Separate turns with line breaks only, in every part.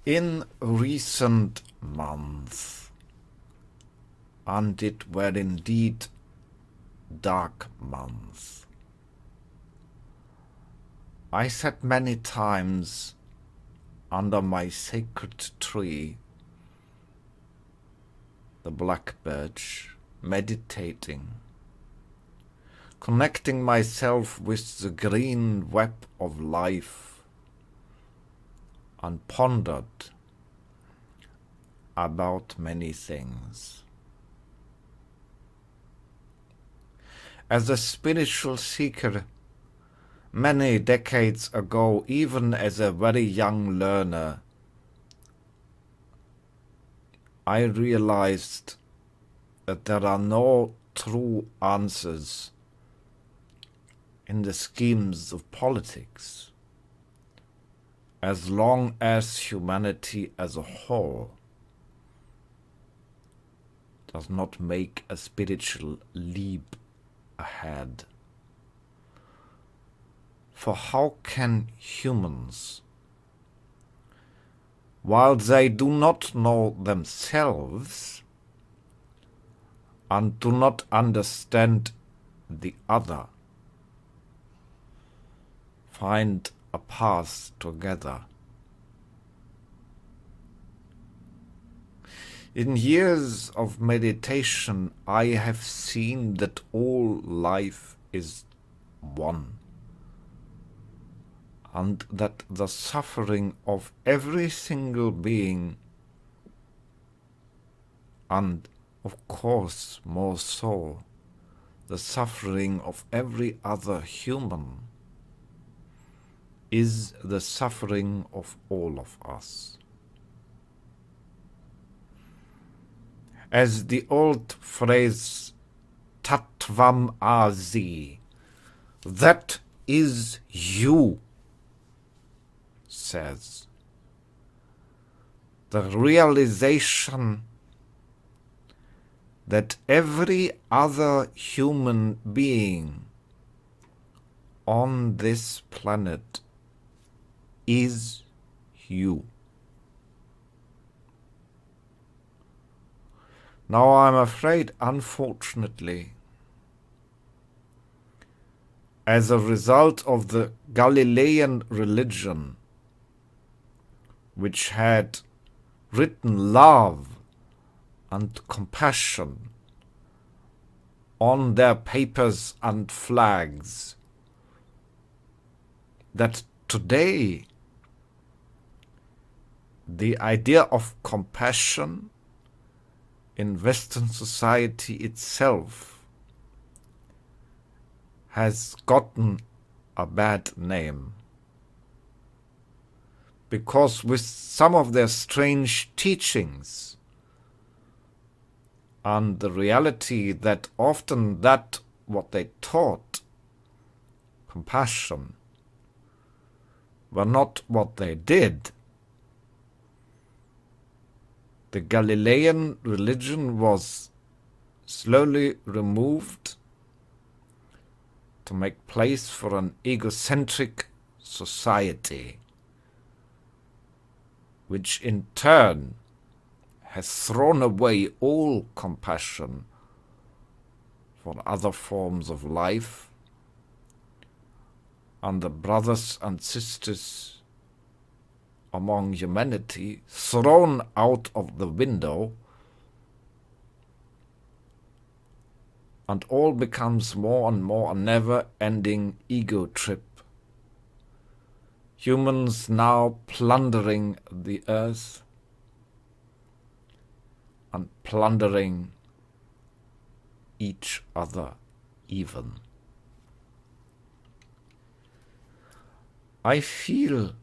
In recent months, and it were indeed dark months, I sat many times under my sacred tree, the black birch, meditating, connecting myself with the green web of life, and pondered about many things. As a spiritual seeker, many decades ago, even as a very young learner, I realized that there are no true answers in the schemes of politics, as long as humanity as a whole does not make a spiritual leap ahead. For how can humans, while they do not know themselves and do not understand the other, find a path together? In years of meditation, I have seen that all life is one, and that the suffering of every single being, and of course more so, the suffering of every other human, is the suffering of all of us. As the old phrase Tattvam Asi, that is you, says, the realization that every other human being on this planet is you. Now I'm afraid, unfortunately, as a result of the Galilean religion, which had written love and compassion on their papers and flags, that today the idea of compassion in Western society itself has gotten a bad name, because with some of their strange teachings and the reality that often that what they taught, compassion, were not what they did, the Galilean religion was slowly removed to make place for an egocentric society, which in turn has thrown away all compassion for other forms of life, and the brothers and sisters among humanity thrown out of the window, and all becomes more and more a never-ending ego trip. Humans now plundering the earth and plundering each other even. I feel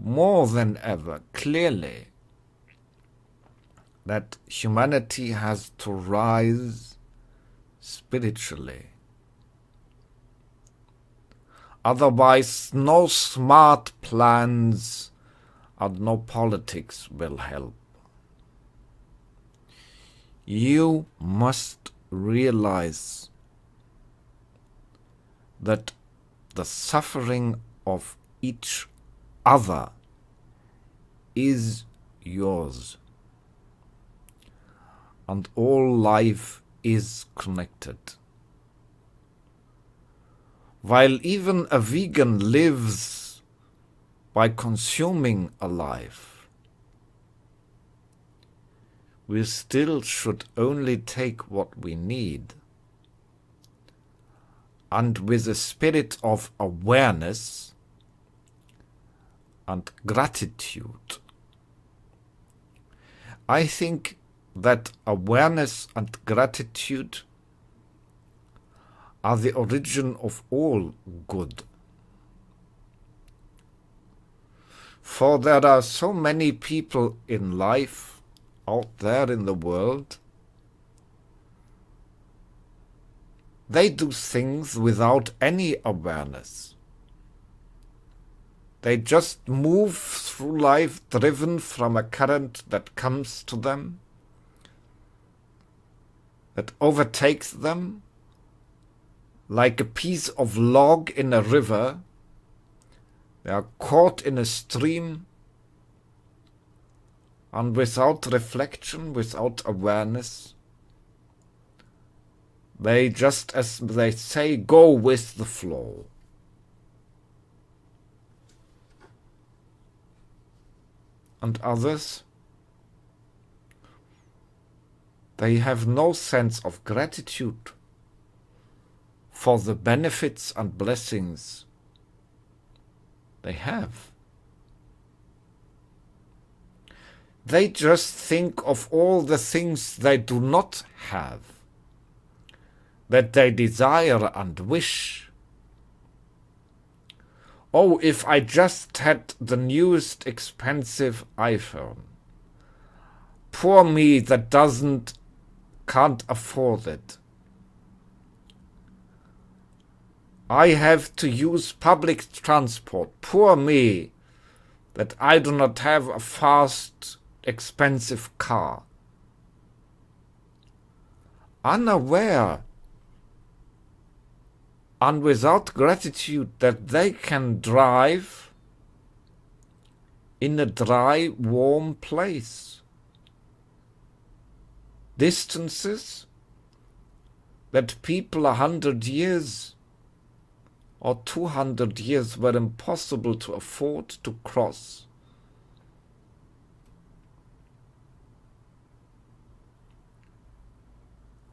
more than ever clearly that humanity has to rise spiritually. Otherwise, no smart plans and no politics will help. You must realize that the suffering of each other is yours. And all life is connected. While even a vegan lives by consuming a life, we still should only take what we need, and with a spirit of awareness and gratitude. I think that awareness and gratitude are the origin of all good. For there are so many people in life out there in the world, they do things without any awareness. They just move through life driven from a current that comes to them, that overtakes them, like a piece of log in a river. They are caught in a stream, and without reflection, without awareness, they just, as they say, go with the flow. And others, they have no sense of gratitude for the benefits and blessings they have. They just think of all the things they do not have, that they desire and wish. Oh, if I just had the newest expensive iPhone. Poor me that can't afford it. I have to use public transport. Poor me that I do not have a fast, expensive car. Unaware and without gratitude that they can drive in a dry, warm place. Distances that people 100 years or 200 years were impossible to afford to cross.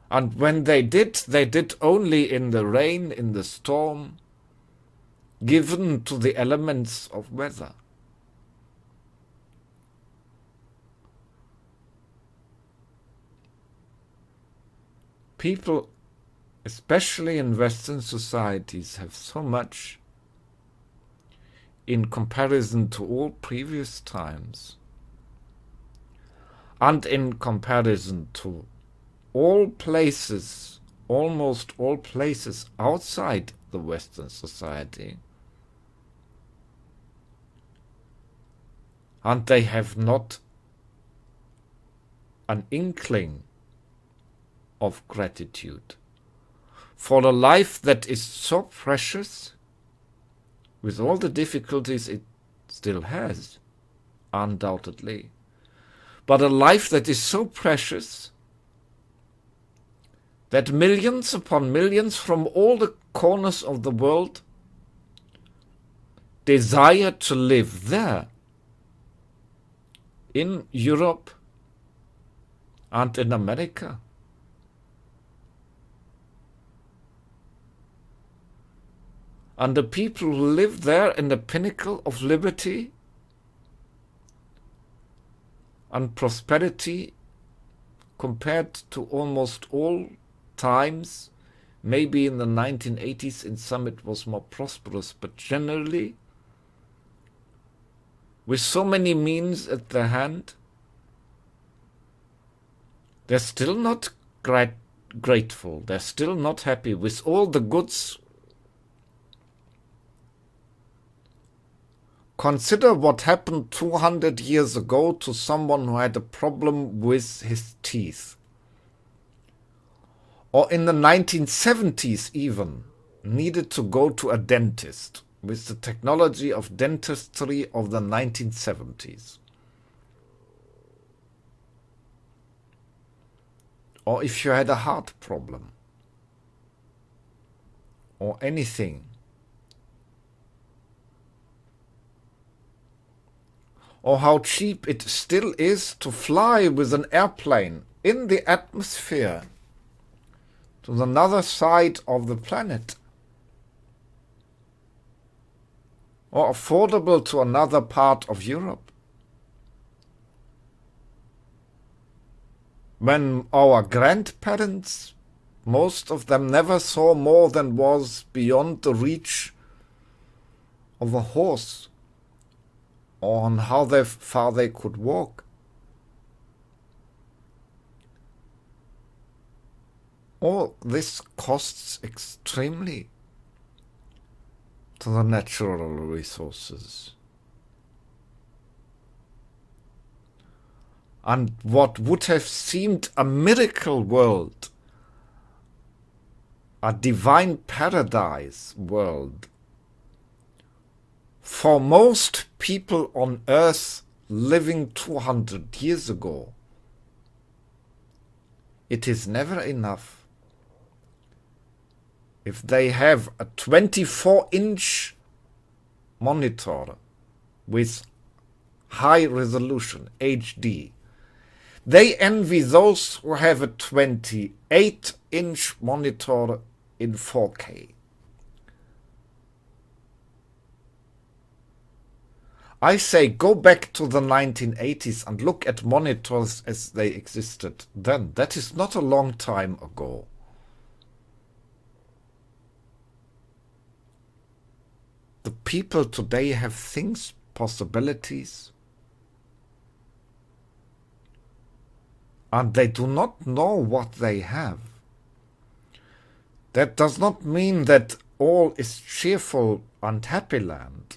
And when they did only in the rain, in the storm, given to the elements of weather. People, especially in Western societies, have so much in comparison to all previous times, and in comparison to all places, almost all places outside the Western society, and they have not an inkling of gratitude for a life that is so precious, with all the difficulties it still has, undoubtedly, but a life that is so precious that millions upon millions from all the corners of the world desire to live there, in Europe and in America. And the people who live there in the pinnacle of liberty and prosperity compared to almost all times, maybe in the 1980s in some it was more prosperous, but generally, with so many means at their hand, they're still not grateful, they're still not happy with all the goods. Consider what happened 200 years ago to someone who had a problem with his teeth. Or in the 1970s even, needed to go to a dentist with the technology of dentistry of the 1970s. or if you had a heart problem, or anything, or how cheap it still is to fly with an airplane in the atmosphere to another side of the planet, or affordable to another part of Europe. When our grandparents, most of them never saw more than was beyond the reach of a horse, or on how far they could walk. All this costs extremely to the natural resources. And what would have seemed a miracle world, a divine paradise world, for most people on earth living 200 years ago, it is never enough. If they have a 24-inch monitor with high resolution, HD, they envy those who have a 28-inch monitor in 4K. I say go back to the 1980s and look at monitors as they existed then. That is not a long time ago. The people today have things, possibilities, and they do not know what they have. That does not mean that all is cheerful and happy land.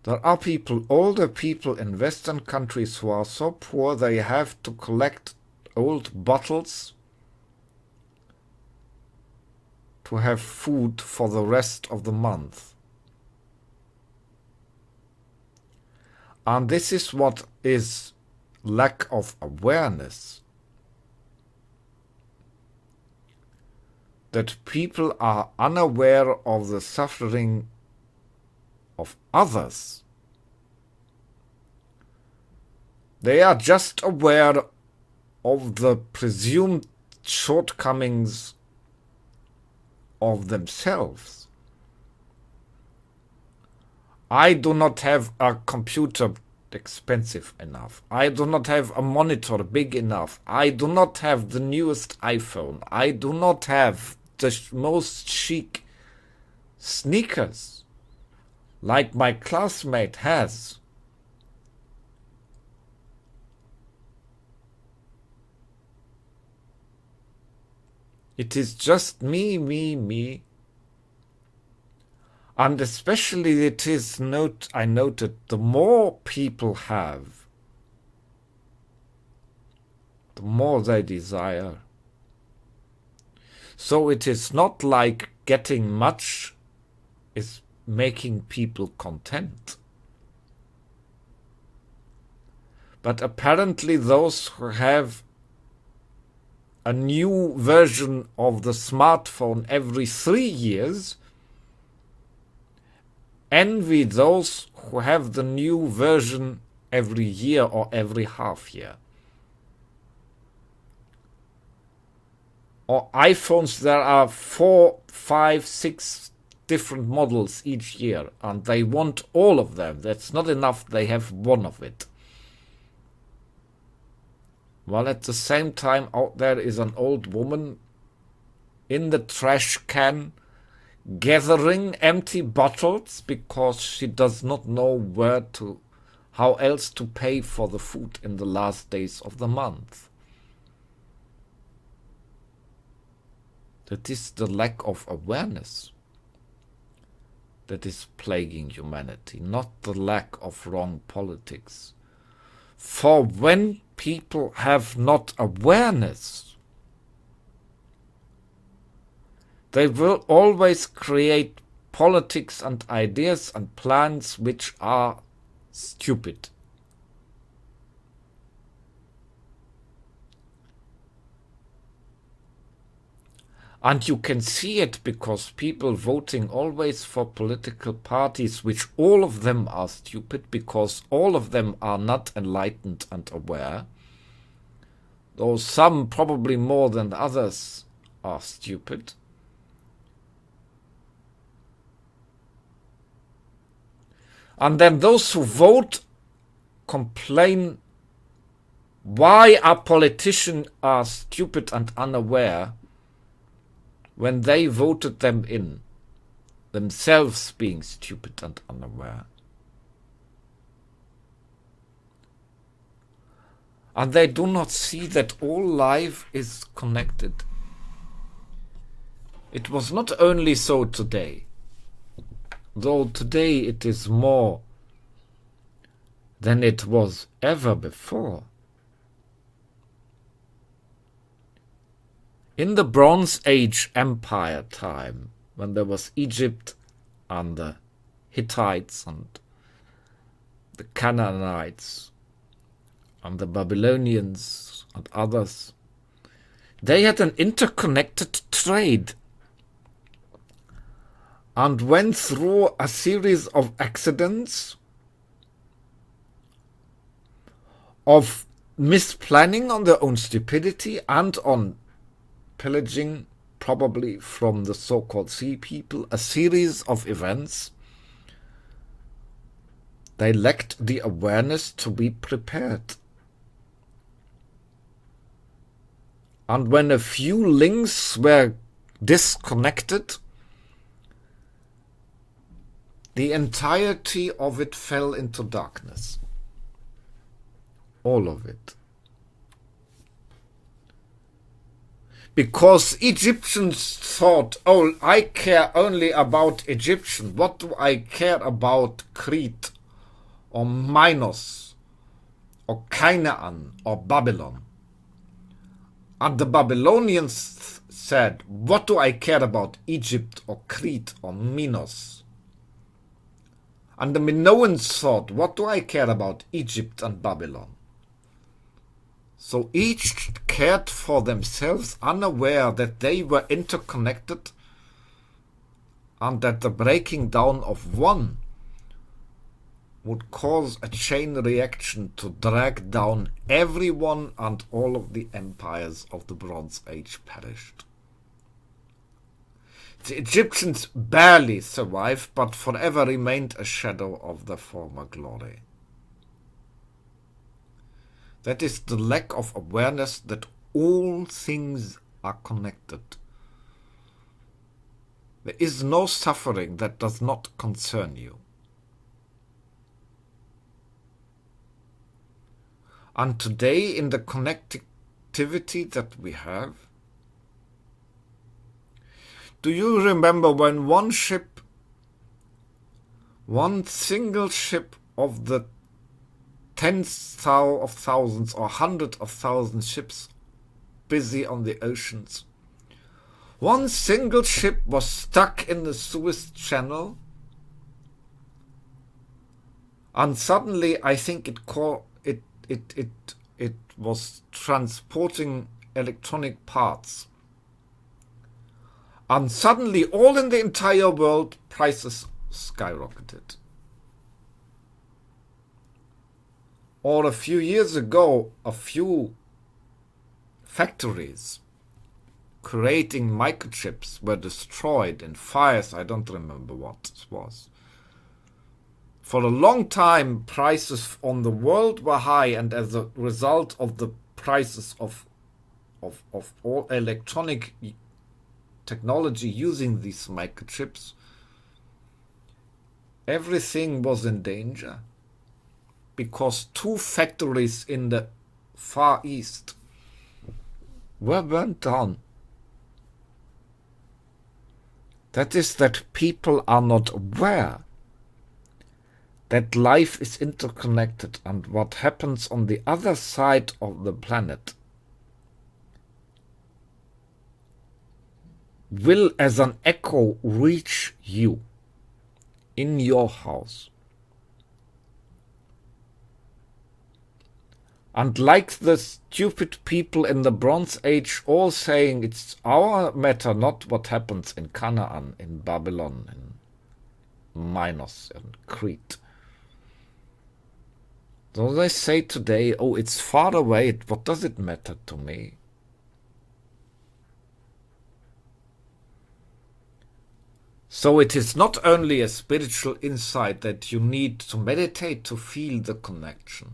There are people, older people in Western countries who are so poor they have to collect old bottles to have food for the rest of the month. And this is what is lack of awareness. That people are unaware of the suffering of others. They are just aware of the presumed shortcomings of themselves. I do not have a computer expensive enough. I do not have a monitor big enough. I do not have the newest iPhone. I do not have the most chic sneakers like my classmate has. It is just me, me, me. And especially it is I noted the more people have, the more they desire. So it is not like getting much is making people content. But apparently those who have a new version of the smartphone every 3 years envy those who have the new version every year or every half year. Or iPhones, there are 4, 5, 6 different models each year, and they want all of them. That's not enough, they have one of it. While at the same time out there is an old woman in the trash can gathering empty bottles because she does not know how else to pay for the food in the last days of the month. That is the lack of awareness that is plaguing humanity, not the lack of wrong politics. For when people have not awareness, they will always create politics and ideas and plans which are stupid. And you can see it because people voting always for political parties, which all of them are stupid because all of them are not enlightened and aware, though some probably more than others are stupid. And then those who vote complain why our politicians are stupid and unaware when they voted them in, themselves being stupid and unaware. And they do not see that all life is connected. It was not only so today, though today it is more than it was ever before. In the Bronze Age Empire time, when there was Egypt and the Hittites and the Canaanites and the Babylonians and others, they had an interconnected trade and went through a series of accidents, of misplanning on their own stupidity and on pillaging, probably from the so-called sea people, a series of events. They lacked the awareness to be prepared. And when a few links were disconnected, the entirety of it fell into darkness. All of it. Because Egyptians thought, oh, I care only about Egyptian. What do I care about Crete or Minos or Canaan or Babylon? And the Babylonians said, what do I care about Egypt or Crete or Minos? And the Minoans thought, what do I care about Egypt and Babylon? So each cared for themselves, unaware that they were interconnected and that the breaking down of one would cause a chain reaction to drag down everyone, and all of the empires of the Bronze Age perished. The Egyptians barely survived, but forever remained a shadow of their former glory. That is the lack of awareness that all things are connected. There is no suffering that does not concern you. And today, in the connectivity that we have, do you remember when one single ship of the tens of thousands or hundreds of thousands ships busy on the oceans, one single ship was stuck in the Suez Channel, and suddenly I think it was transporting electronic parts, and suddenly all in the entire world prices skyrocketed. Or a few years ago, a few factories creating microchips were destroyed in fires. I don't remember what it was. For a long time, prices on the world were high, and as a result of the prices of all electronic technology using these microchips, everything was in danger. Because two factories in the Far East were burnt down. That is, that people are not aware that life is interconnected, and what happens on the other side of the planet will as an echo reach you in your house. And like the stupid people in the Bronze Age all saying it's our matter, not what happens in Canaan, in Babylon, in Minos, and Crete. So they say today, oh, it's far away, what does it matter to me? So it is not only a spiritual insight that you need to meditate to feel the connection.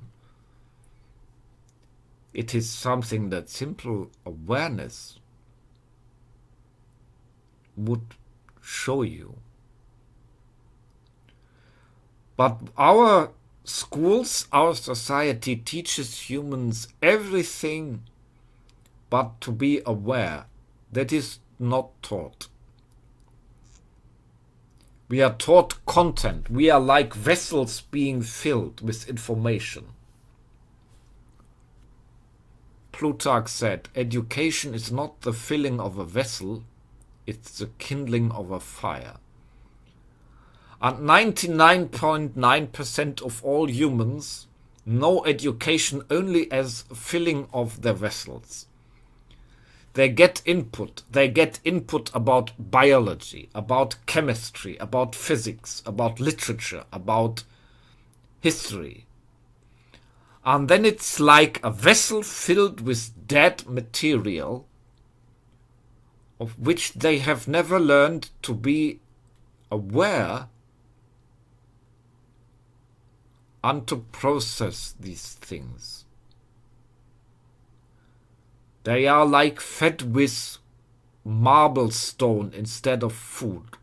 It is something that simple awareness would show you. But our schools, our society teaches humans everything but to be aware. That is not taught. We are taught content. We are like vessels being filled with information. Plutarch said, education is not the filling of a vessel, it's the kindling of a fire. And 99.9% of all humans know education only as filling of their vessels. They get input. They get input about biology, about chemistry, about physics, about literature, about history. And then it's like a vessel filled with dead material of which they have never learned to be aware and to process these things. They are like fed with marble stone instead of food.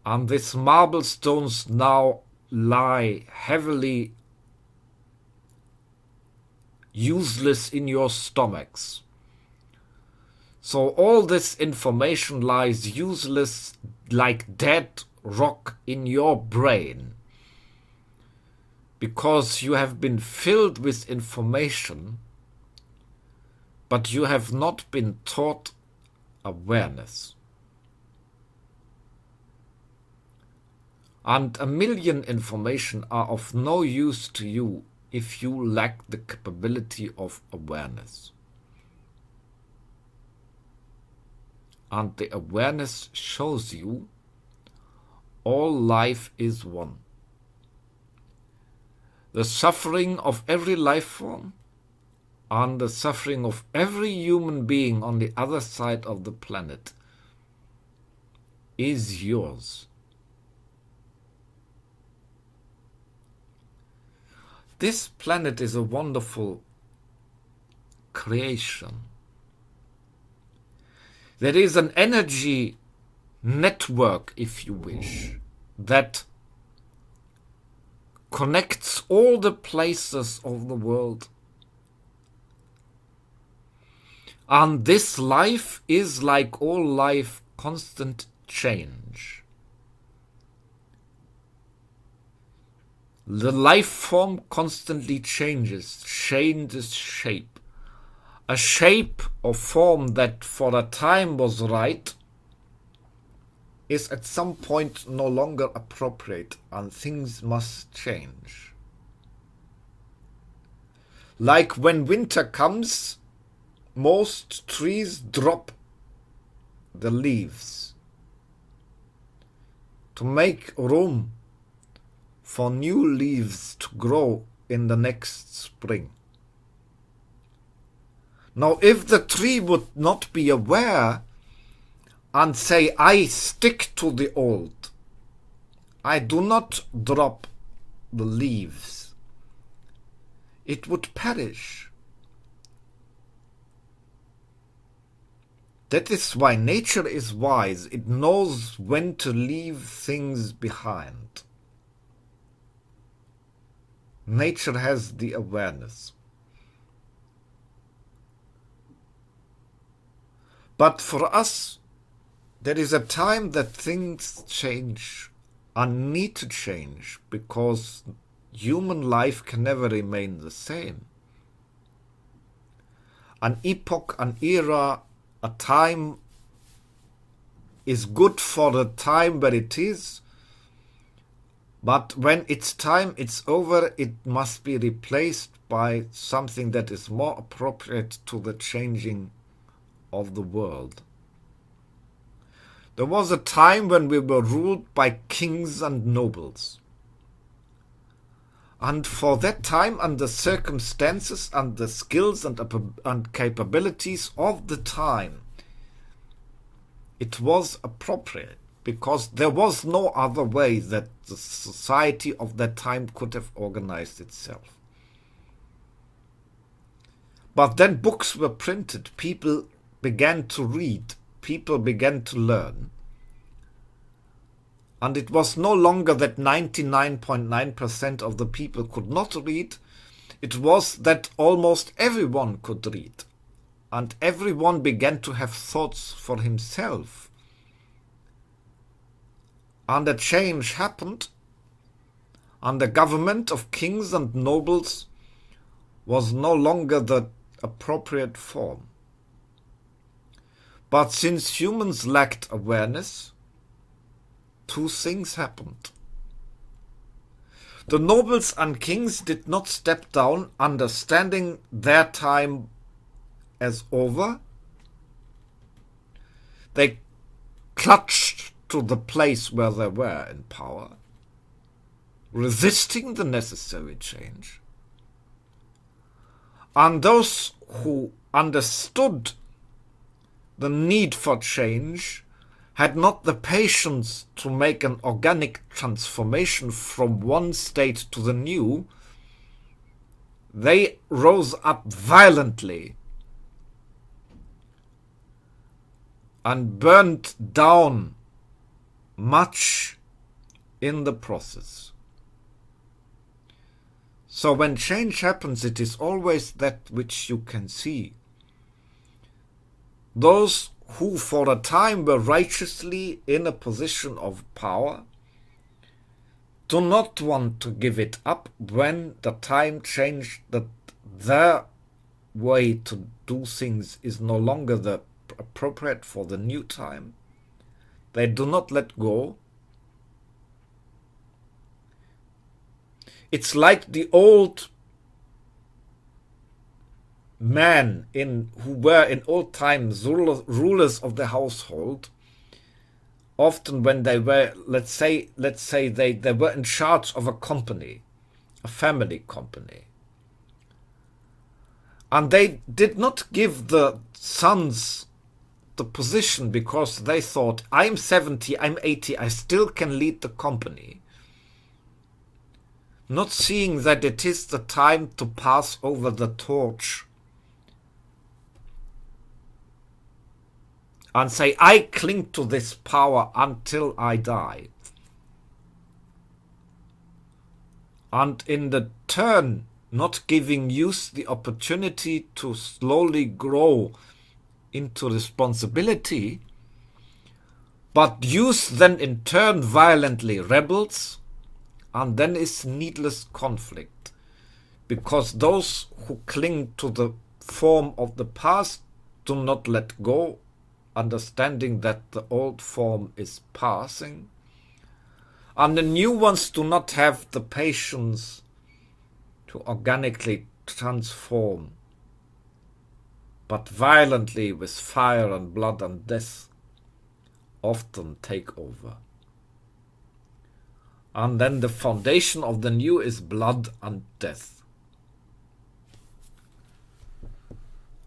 And these marble stones now lie heavily useless in your stomachs. So all this information lies useless like dead rock in your brain because you have been filled with information, but you have not been taught awareness. And a million information are of no use to you if you lack the capability of awareness. And the awareness shows you all life is one. The suffering of every life form and the suffering of every human being on the other side of the planet is yours. This planet is a wonderful creation. There is an energy network, if you wish, that connects all the places of the world. And this life is, like all life, constant change. The life form constantly changes shape. A shape or form that for a time was right is at some point no longer appropriate, and things must change. Like when winter comes, most trees drop the leaves to make room for new leaves to grow in the next spring. Now, if the tree would not be aware and say, I stick to the old, I do not drop the leaves, it would perish. That is why nature is wise. It knows when to leave things behind. Nature has the awareness. But for us, there is a time that things change and need to change because human life can never remain the same. An epoch, an era, a time is good for the time where it is, But when its time is over, it must be replaced by something that is more appropriate to the changing of the world. There was a time when we were ruled by kings and nobles. And for that time and the circumstances and the skills and capabilities of the time, it was appropriate, because there was no other way that the society of that time could have organized itself. But then books were printed, people began to read, people began to learn. And it was no longer that 99.9% of the people could not read, it was that almost everyone could read. And everyone began to have thoughts for himself. And a change happened, and the government of kings and nobles was no longer the appropriate form. But since humans lacked awareness, two things happened. The nobles and kings did not step down, understanding their time as over. They clutched to the place where they were in power, resisting the necessary change. And those who understood the need for change had not the patience to make an organic transformation from one state to the new. They rose up violently and burned down much in the process. So when change happens, it is always that which you can see. Those who for a time were righteously in a position of power do not want to give it up when the time changed, that their way to do things is no longer the appropriate for the new time. They do not let go. It's like the old men who were in old times rulers of the household. Often when they were, let's say they were in charge of a company, a family company. And they did not give the sons the position because they thought, I'm 70, I'm 80, I still can lead the company. Not seeing that it is the time to pass over the torch and say, I cling to this power until I die. And in the turn, not giving youth the opportunity to slowly grow into responsibility, but youth then in turn violently rebels, and then is needless conflict, because those who cling to the form of the past do not let go, understanding that the old form is passing, and the new ones do not have the patience to organically transform, but violently with fire and blood and death often take over. And then the foundation of the new is blood and death.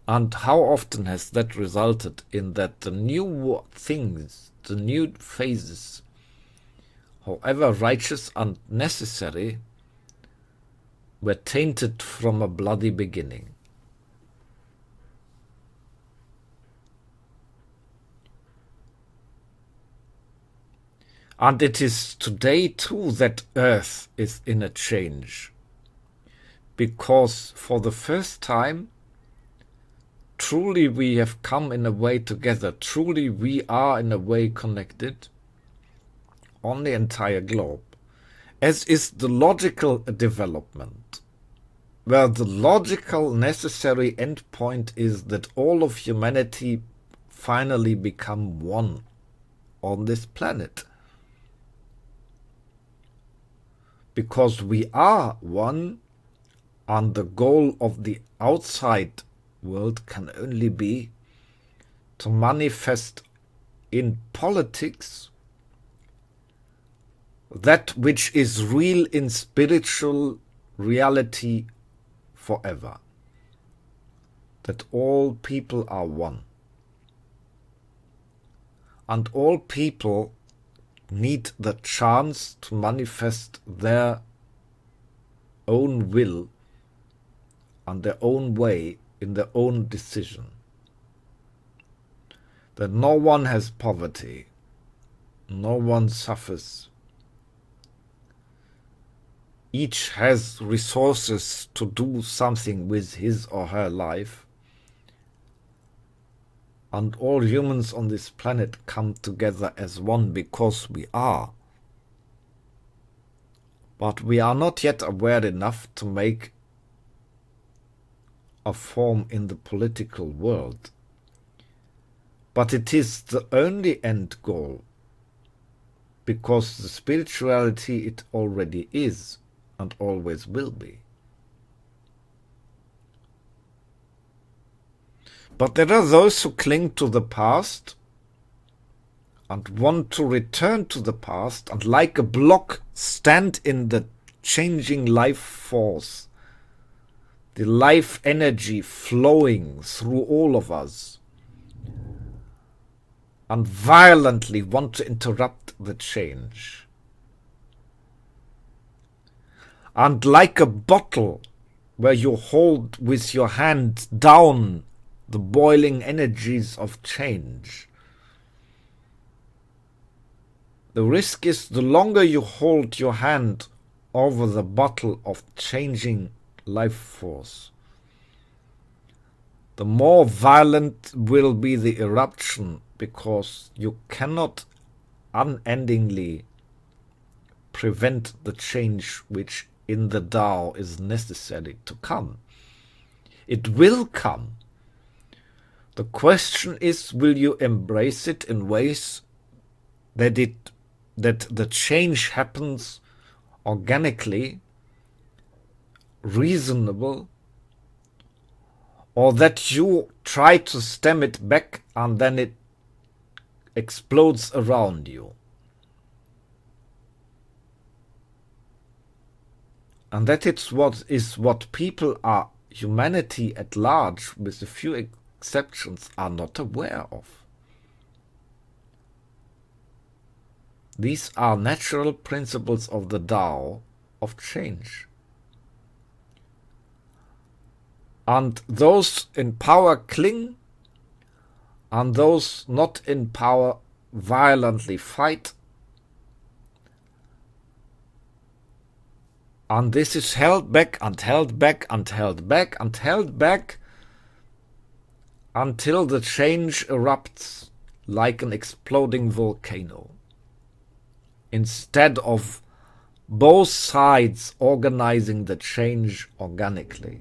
And how often has that resulted in that the new things, the new phases, however righteous and necessary, were tainted from a bloody beginning. And it is today too that Earth is in a change, because for the first time, truly we have come in a way together, truly we are in a way connected on the entire globe, as is the logical development, where the logical necessary endpoint is that all of humanity finally become one on this planet. because we are one, and the goal of the outside world can only be to manifest in politics that which is real in spiritual reality forever. That all people are one. And all people need the chance to manifest their own will and their own way in their own decision. That no one has poverty, no one suffers. Each has resources to do something with his or her life. And all humans on this planet come together as one because we are. But we are not yet aware enough to make a form in the political world. But it is the only end goal, because the spirituality it already is and always will be. But there are those who cling to the past and want to return to the past and like a block stand in the changing life force, the life energy flowing through all of us, and violently want to interrupt the change. And like a bottle where you hold with your hand down the boiling energies of change, the risk is the longer you hold your hand over the bottle of changing life force, the more violent will be the eruption, because you cannot unendingly prevent the change which in the Tao is necessary to come. It will come. The question is, will you embrace it in ways that the change happens organically, reasonable, or that you try to stem it back and then it explodes around you? And that is what people are, humanity at large, with a few exceptions, are not aware of. These are natural principles of the Tao of change. And those in power cling, and those not in power violently fight. And this is held back and held back and held back and held back until the change erupts like an exploding volcano, instead of both sides organizing the change organically.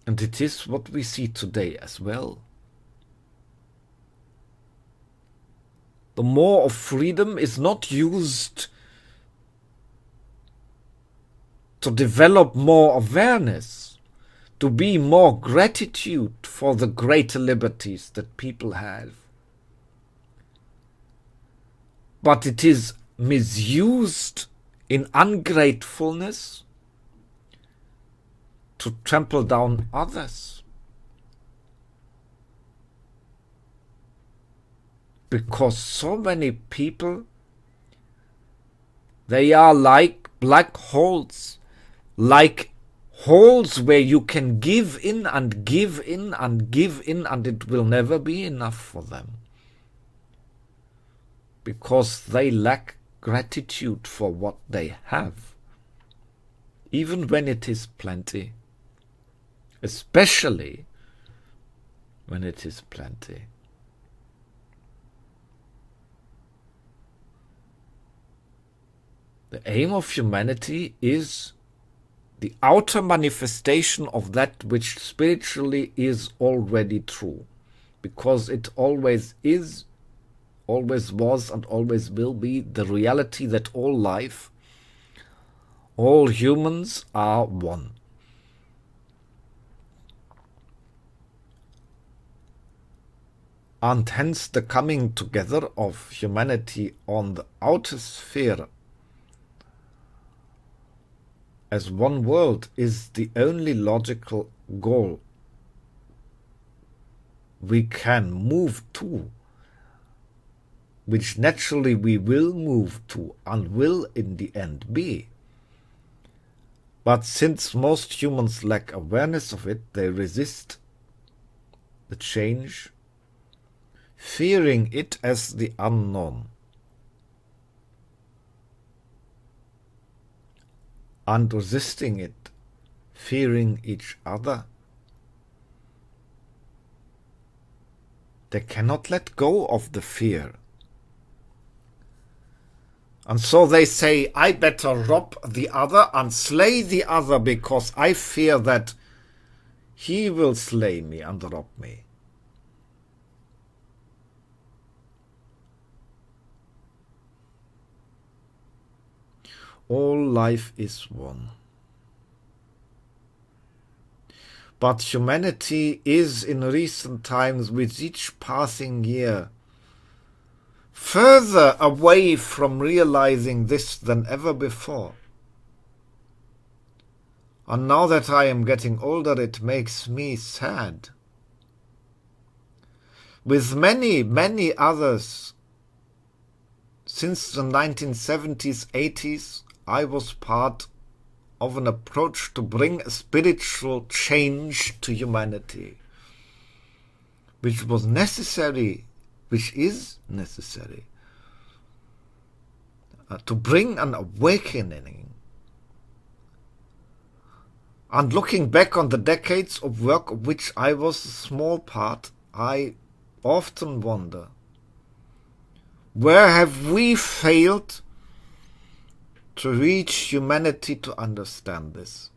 And it is what we see today as well. The more of freedom is not used to develop more awareness, to be more gratitude for the greater liberties that people have. But it is misused in ungratefulness to trample down others. Because so many people, they are like black holes, like holes where you can give in and give in and give in, and it will never be enough for them. Because they lack gratitude for what they have, even when it is plenty, especially when it is plenty. The aim of humanity is the outer manifestation of that which spiritually is already true, because it always is, always was and always will be the reality that all life, all humans are one. And hence the coming together of humanity on the outer sphere as one world is the only logical goal we can move to, which naturally we will move to and will in the end be. But since most humans lack awareness of it, they resist the change, fearing it as the unknown. And resisting it, fearing each other. They cannot let go of the fear. And so they say, I better rob the other and slay the other because I fear that he will slay me and rob me. All life is one. But humanity is in recent times, with each passing year, further away from realizing this than ever before. And now that I am getting older, it makes me sad. With many, many others, since the 1970s, 80s, I was part of an approach to bring a spiritual change to humanity, which was necessary, which is necessary, to bring an awakening. And looking back on the decades of work of which I was a small part, I often wonder, where have we failed to reach humanity to understand this?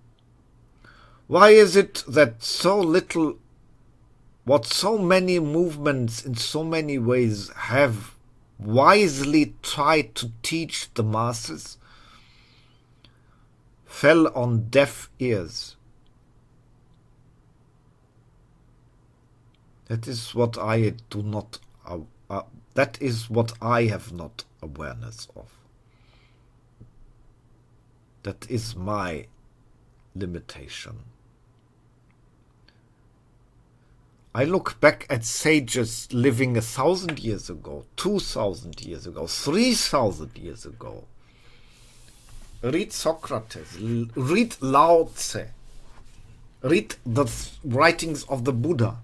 Why is it that so little, what so many movements in so many ways have wisely tried to teach the masses, fell on deaf ears? That is what I do not, that is what I have not awareness of. That is my limitation. I look back at sages living 1,000 years ago, 2,000 years ago, 3,000 years ago. Read Socrates, read Lao Tse, read the writings of the Buddha,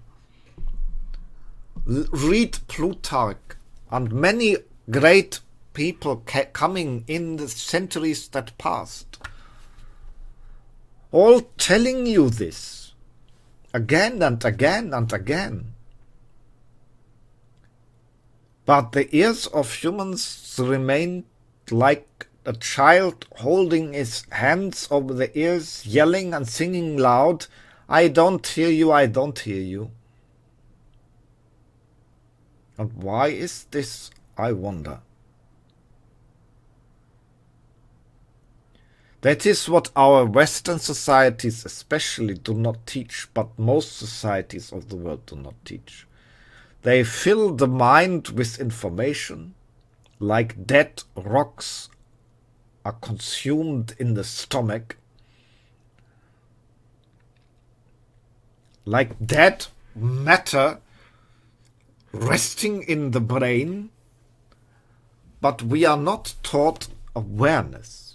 read Plutarch and many great people coming in the centuries that passed, all telling you this again and again and again. But the ears of humans remain like a child holding his hands over the ears, yelling and singing loud, I don't hear you, I don't hear you. And why is this, I wonder? That is what our Western societies especially do not teach, but most societies of the world do not teach. They fill the mind with information, like dead rocks are consumed in the stomach, like dead matter resting in the brain, but we are not taught awareness.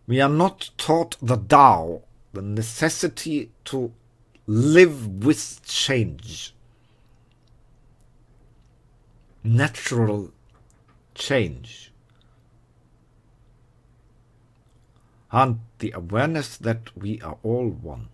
We are not taught the Tao, the necessity to live with change, natural change, and the awareness that we are all one.